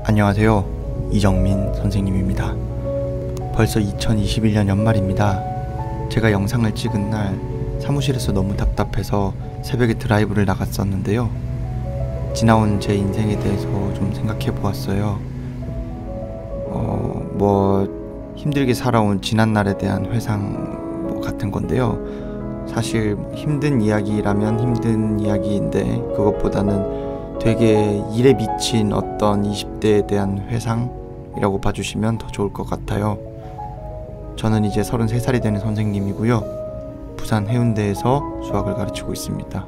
안녕하세요. 이정민 선생님입니다. 벌써 2021년 연말입니다. 제가 영상을 찍은 날 사무실에서 너무 답답해서 새벽에 드라이브를 나갔었는데요. 지나온 제 인생에 대해서 좀 생각해 보았어요. 힘들게 살아온 지난날에 대한 회상 같은 건데요. 사실 힘든 이야기라면 힘든 이야기인데 그것보다는 되게 일에 미친 어떤 20대에 대한 회상이라고 봐주시면 더 좋을 것 같아요. 저는 이제 33살이 되는 선생님이고요. 부산 해운대에서 수학을 가르치고 있습니다.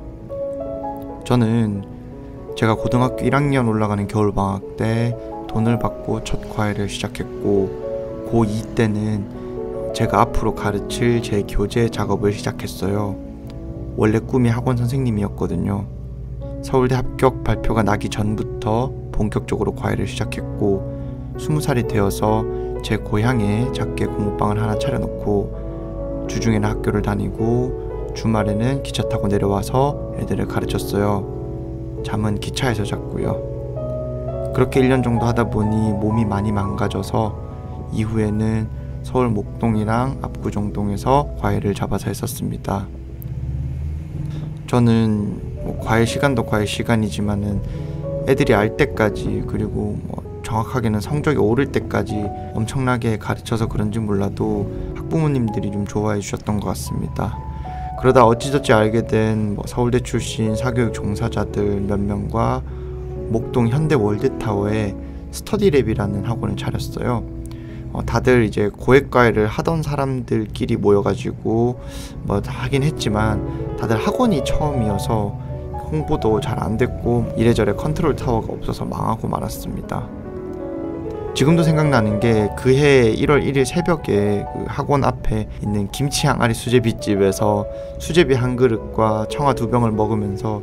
저는 제가 고등학교 1학년 올라가는 겨울방학 때 돈을 받고 첫 과외를 시작했고 고2 때는 제가 앞으로 가르칠 제 교재 작업을 시작했어요. 원래 꿈이 학원 선생님이었거든요. 서울대 합격 발표가 나기 전부터 본격적으로 과외를 시작했고 20살이 되어서 제 고향에 작게 공부방을 하나 차려놓고 주중에는 학교를 다니고 주말에는 기차 타고 내려와서 애들을 가르쳤어요. 잠은 기차에서 잤고요. 그렇게 1년 정도 하다 보니 몸이 많이 망가져서 이후에는 서울 목동이랑 압구정동에서 과외를 잡아서 했었습니다. 저는 과외 시간도 과외 시간이지만은 애들이 알 때까지 그리고 정확하게는 성적이 오를 때까지 엄청나게 가르쳐서 그런지 몰라도 학부모님들이 좀 좋아해 주셨던 것 같습니다. 그러다 어찌저찌 알게 된 서울대 출신 사교육 종사자들 몇 명과 목동 현대 월드타워에 스터디랩이라는 학원을 차렸어요. 다들 이제 고액과외를 하던 사람들끼리 모여가지고 하긴 했지만 다들 학원이 처음이어서 홍보도 잘 안 됐고 이래저래 컨트롤 타워가 없어서 망하고 말았습니다. 지금도 생각나는 게 그해 1월 1일 새벽에 그 학원 앞에 있는 김치 항아리 수제비집에서 수제비 한 그릇과 청아 2병을 먹으면서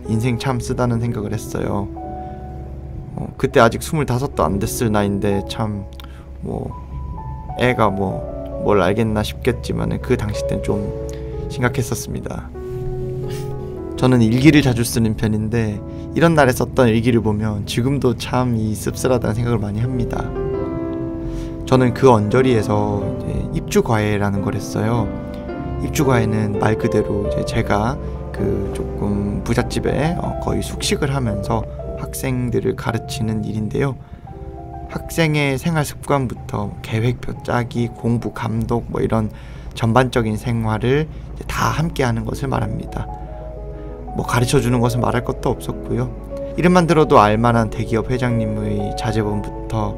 인생 참 쓰다는 생각을 했어요. 그때 아직 25도 안 됐을 나이인데 참 애가 뭘 알겠나 싶겠지만 그 당시 땐 좀 심각했었습니다. 저는 일기를 자주 쓰는 편인데 이런 날에 썼던 일기를 보면 지금도 참 씁쓸하다는 생각을 많이 합니다. 저는 그 언저리에서 이제 입주과외라는 걸 했어요. 입주과외는 말 그대로 이제 제가 그 조금 부잣집에 거의 숙식을 하면서 학생들을 가르치는 일인데요. 학생의 생활 습관부터 계획표 짜기, 공부 감독 이런 전반적인 생활을 다 함께 하는 것을 말합니다. 가르쳐주는 것은 말할 것도 없었고요. 이름만 들어도 알만한 대기업 회장님의 자제분부터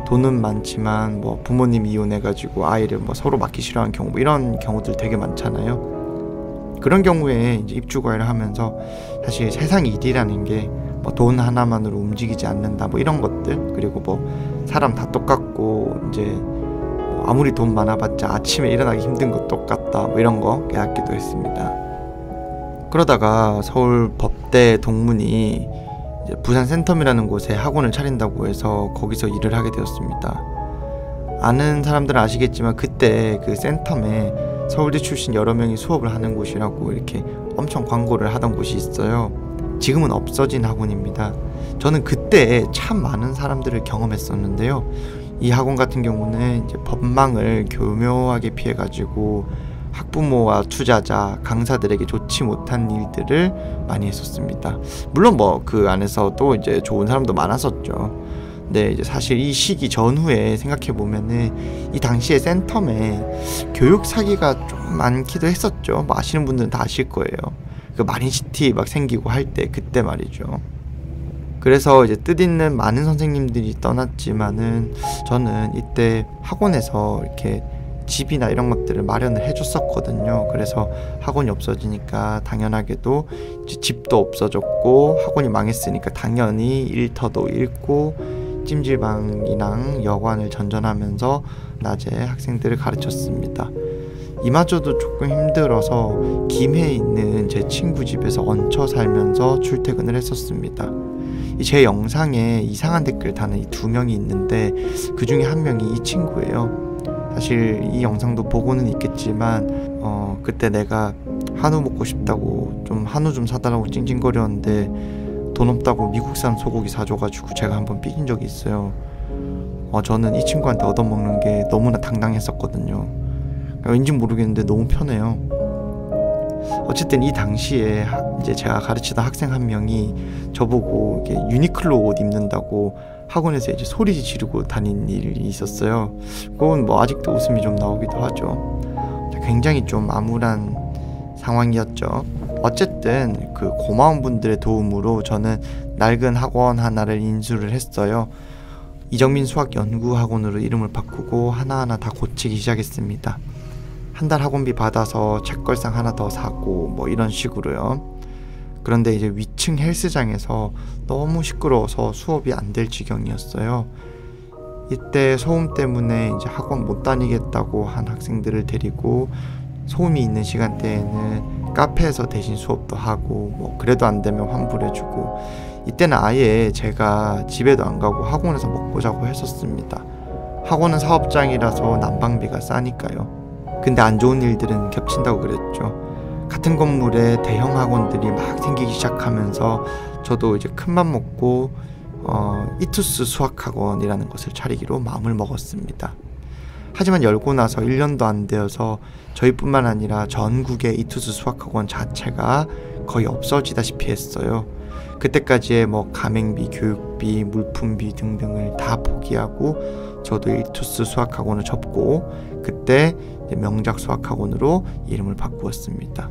돈은 많지만 부모님 이혼해가지고 아이를 서로 맡기 싫어하는 경우 이런 경우들 되게 많잖아요. 그런 경우에 이제 입주과외를 하면서 사실 세상 일이라는 게 돈 하나만으로 움직이지 않는다 이런 것들, 그리고 사람 다 똑같고 이제 아무리 돈 많아봤자 아침에 일어나기 힘든 거 똑같다 이런 거 깨닫기도 했습니다. 그러다가 서울 법대 동문이 이제 부산 센텀이라는 곳에 학원을 차린다고 해서 거기서 일을 하게 되었습니다. 아는 사람들은 아시겠지만 그때 그 센텀에 서울대 출신 여러 명이 수업을 하는 곳이라고 이렇게 엄청 광고를 하던 곳이 있어요. 지금은 없어진 학원입니다. 저는 그때 참 많은 사람들을 경험했었는데요. 이 학원 같은 경우는 이제 법망을 교묘하게 피해가지고 학부모와 투자자, 강사들에게 좋지 못한 일들을 많이 했었습니다. 물론 그 안에서도 이제 좋은 사람도 많았었죠. 근데 이제 사실 이 시기 전후에 생각해 보면은 이 당시에 센텀에 교육 사기가 좀 많기도 했었죠. 아시는 분들은 다 아실 거예요. 그 마린시티 생기고 할 때 그때 말이죠. 그래서 이제 뜻있는 많은 선생님들이 떠났지만은 저는 이때 학원에서 이렇게 집이나 이런 것들을 마련을 해줬었거든요. 그래서 학원이 없어지니까 당연하게도 이제 집도 없어졌고 학원이 망했으니까 당연히 일터도 잃고 찜질방이랑 여관을 전전하면서 낮에 학생들을 가르쳤습니다. 이마저도 조금 힘들어서 김해에 있는 제 친구 집에서 얹혀 살면서 출퇴근을 했었습니다. 제 영상에 이상한 댓글 다는 이 2명이 있는데 그 중에 한 명이 이 친구예요. 사실 이 영상도 보고는 있겠지만 그때 내가 한우 먹고 싶다고 좀 한우 좀 사달라고 찡찡거렸는데 돈 없다고 미국산 소고기 사줘가지고 제가 한번 삐진 적이 있어요. 저는 이 친구한테 얻어먹는 게 너무나 당당했었거든요. 왠지 모르겠는데 너무 편해요. 어쨌든 이 당시에 이제 제가 가르치던 학생 한 명이 저보고 이렇게 유니클로 옷 입는다고 학원에서 이제 소리 지르고 다닌 일이 있었어요. 그건 뭐 아직도 웃음이 좀 나오기도 하죠. 굉장히 좀 암울한 상황이었죠. 어쨌든 그 고마운 분들의 도움으로 저는 낡은 학원 하나를 인수를 했어요. 이정민 수학연구학원으로 이름을 바꾸고 하나하나 다 고치기 시작했습니다. 한 달 학원비 받아서 책걸상 하나 더 사고 뭐 이런 식으로요. 그런데 이제 위층 헬스장에서 너무 시끄러워서 수업이 안 될 지경이었어요. 이때 소음 때문에 이제 학원 못 다니겠다고 한 학생들을 데리고 소음이 있는 시간대에는 카페에서 대신 수업도 하고 뭐 그래도 안 되면 환불해주고, 이때는 아예 제가 집에도 안 가고 학원에서 먹고 자고 했었습니다. 학원은 사업장이라서 난방비가 싸니까요. 근데 안 좋은 일들은 겹친다고 그랬죠. 같은 건물에 대형 학원들이 막 생기기 시작하면서 저도 이제 큰맘 먹고 이투스 수학학원이라는 것을 차리기로 마음을 먹었습니다. 하지만 열고 나서 1년도 안 되어서 저희뿐만 아니라 전국의 이투스 수학학원 자체가 거의 없어지다시피 했어요. 그때까지의 뭐 가맹비, 교육비, 물품비 등등을 다 포기하고 저도 이투스 수학학원을 접고 그때 명작 수학학원으로 이름을 바꾸었습니다.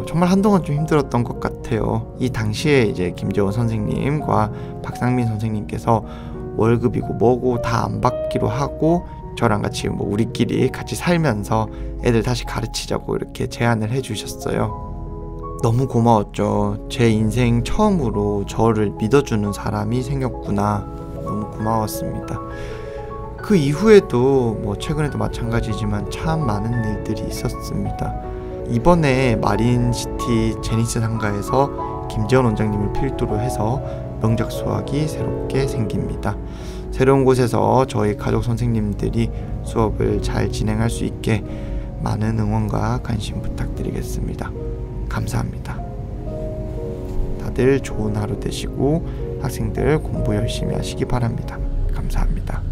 정말 한동안 좀 힘들었던 것 같아요. 이 당시에 이제 김재원 선생님과 박상민 선생님께서 월급이고 뭐고 다 안 받기로 하고 저랑 같이 뭐 우리끼리 같이 살면서 애들 다시 가르치자고 이렇게 제안을 해주셨어요. 너무 고마웠죠. 제 인생 처음으로 저를 믿어주는 사람이 생겼구나. 너무 고마웠습니다. 그 이후에도 뭐 최근에도 마찬가지지만 참 많은 일들이 있었습니다. 이번에 마린시티 제니스 상가에서 김재원 원장님을 필두로 해서 명작 수학이 새롭게 생깁니다. 새로운 곳에서 저희 가족 선생님들이 수업을 잘 진행할 수 있게 많은 응원과 관심 부탁드리겠습니다. 감사합니다. 다들 좋은 하루 되시고 학생들 공부 열심히 하시기 바랍니다. 감사합니다.